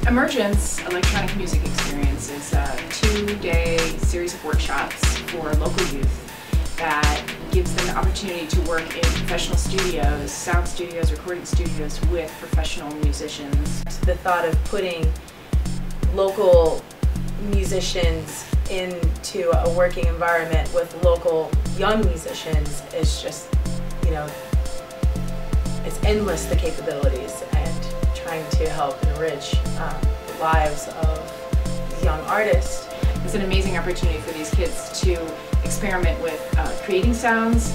EMErgence Electronic Music Experience is a 2-day series of workshops for local youth that gives them the opportunity to work in professional studios, sound studios, recording studios with professional musicians. The thought of putting local musicians into a working environment with local young musicians is just, it's endless, the capabilities, and trying to help enrich the lives of these young artists. It's an amazing opportunity for these kids to experiment with creating sounds,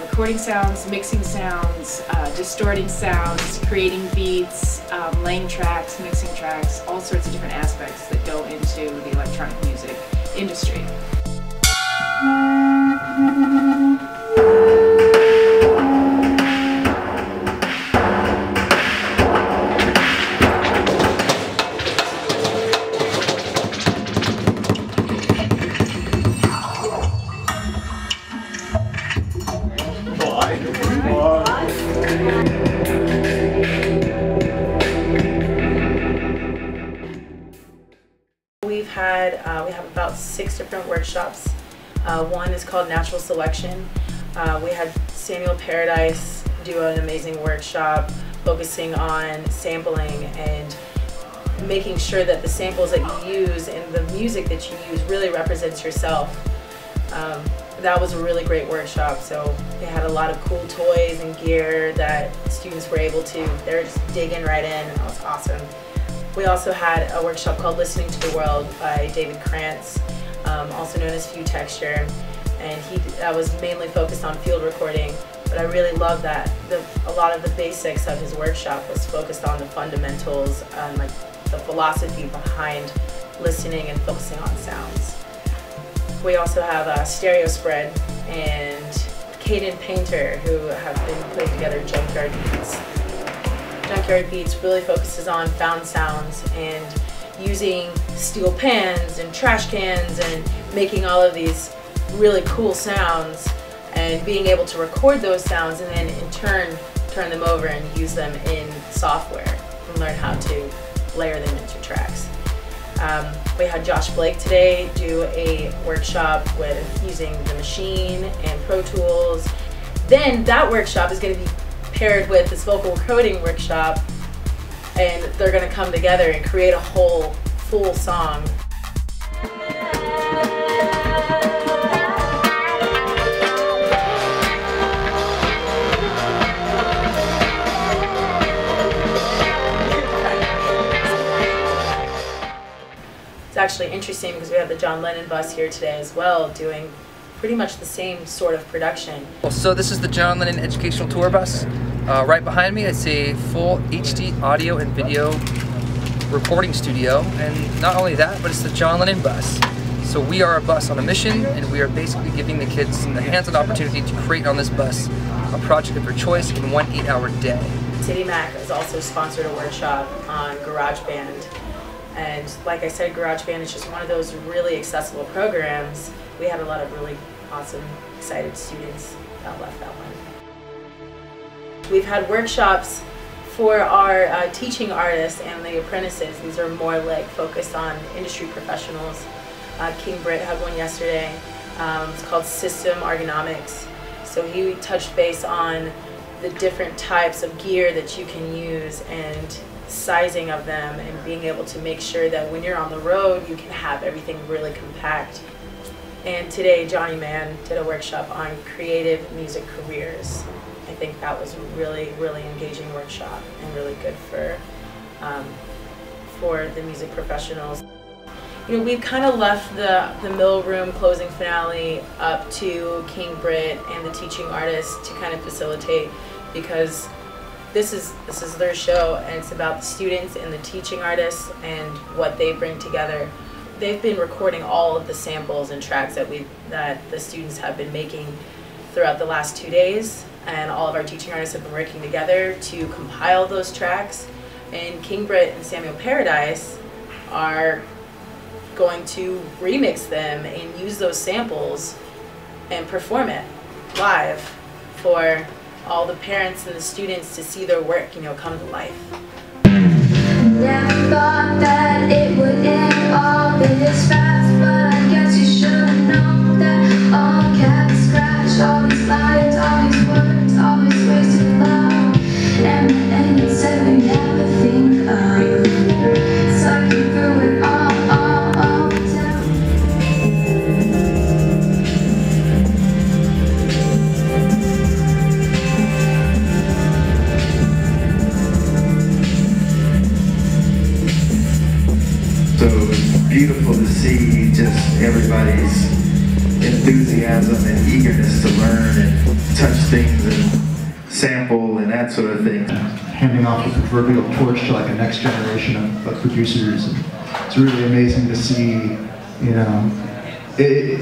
recording sounds, mixing sounds, distorting sounds, creating beats, laying tracks, mixing tracks, all sorts of different aspects that go into the electronic music industry. We have about 6 different workshops. One is called Natural Selection. We had Samuel Paradise do an amazing workshop focusing on sampling and making sure that the samples that you use and the music that you use really represents yourself. That was a really great workshop. So they had a lot of cool toys and gear that students were able to, they were just digging right in. That was awesome. We also had a workshop called Listening to the World by David Krantz, also known as View Texture, and that was mainly focused on field recording. But I really love that a lot of the basics of his workshop was focused on the fundamentals and like the philosophy behind listening and focusing on sounds. We also have Stereo Spread and Caden Painter, who have been putting together Junkyard Beats. Junkyard Beats really focuses on found sounds and using steel pans and trash cans and making all of these really cool sounds and being able to record those sounds and then in turn them over and use them in software and learn how to layer them into tracks. We had Josh Blake today do a workshop with using the machine and Pro Tools. Then that workshop is going to be paired with this vocal coding workshop, and they're going to come together and create a whole full song. It's actually interesting because we have the John Lennon bus here today as well, doing pretty much the same sort of production. So this is the John Lennon Educational Tour Bus. Right behind me it's a full HD audio and video recording studio, and not only that, but it's the John Lennon bus. So we are a bus on a mission, and we are basically giving the kids the hands-on opportunity to create on this bus a project of their choice in one 8-hour day. City Mac has also sponsored a workshop on GarageBand. And like I said, GarageBand is just one of those really accessible programs. We had a lot of really awesome, excited students that left that one. We've had workshops for our teaching artists and the apprentices. These are more like focused on industry professionals. King Britt had one yesterday. It's called System Ergonomics. So he touched base on the different types of gear that you can use and sizing of them and being able to make sure that when you're on the road you can have everything really compact. And today Johnny Mann did a workshop on creative music careers. I think that was a really, really engaging workshop and really good for the music professionals. We've kind of left the middle room closing finale up to King Britt and the teaching artists to kind of facilitate, because this is their show and it's about the students and the teaching artists and what they bring together. They've been recording all of the samples and tracks that the students have been making throughout the last 2 days, and all of our teaching artists have been working together to compile those tracks. And King Britt and Samuel Paradise are going to remix them and use those samples and perform it live for all the parents and the students to see their work, come to life. Never thought that it would end all this fast, but I guess you should've known that all cats scratch, all these lines, all these words, all this wasted love, and it said we never think of sucking through it all down. So it's beautiful to see just everybody's enthusiasm and eagerness to learn and touch things and sample and that sort of thing. Handing off the proverbial torch to like a next generation of producers. And it's really amazing to see, you know, to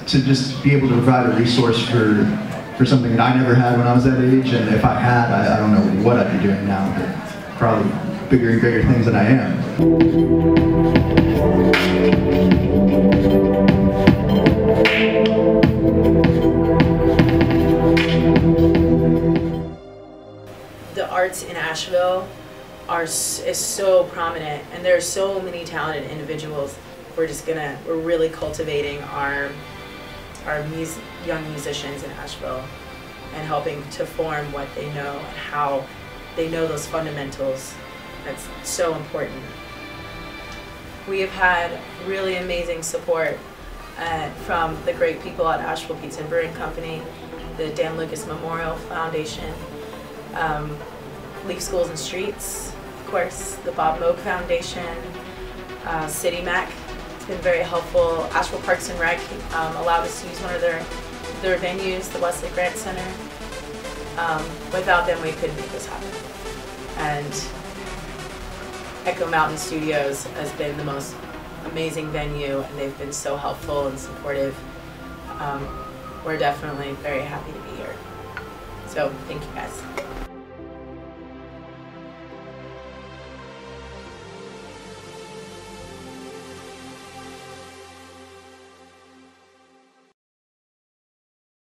just be able to provide a resource for something that I never had when I was that age, and if I had, I don't know what I'd be doing now, but probably bigger and bigger things than I am. The arts in Asheville is so prominent, and there are so many talented individuals. We're really cultivating our young musicians in Asheville and helping to form what they know and how they know those fundamentals. That's so important. We have had really amazing support from the great people at Asheville Pizza and Brewing Company, the Dan Lucas Memorial Foundation, Leaf Schools and Streets, of course, the Bob Moog Foundation, City Mac. It's been very helpful. Asheville Parks and Rec allowed us to use one of their venues, the Wesley Grant Center. Without them, we couldn't make this happen. And Echo Mountain Studios has been the most amazing venue, and they've been so helpful and supportive. We're definitely very happy to be here. So thank you guys.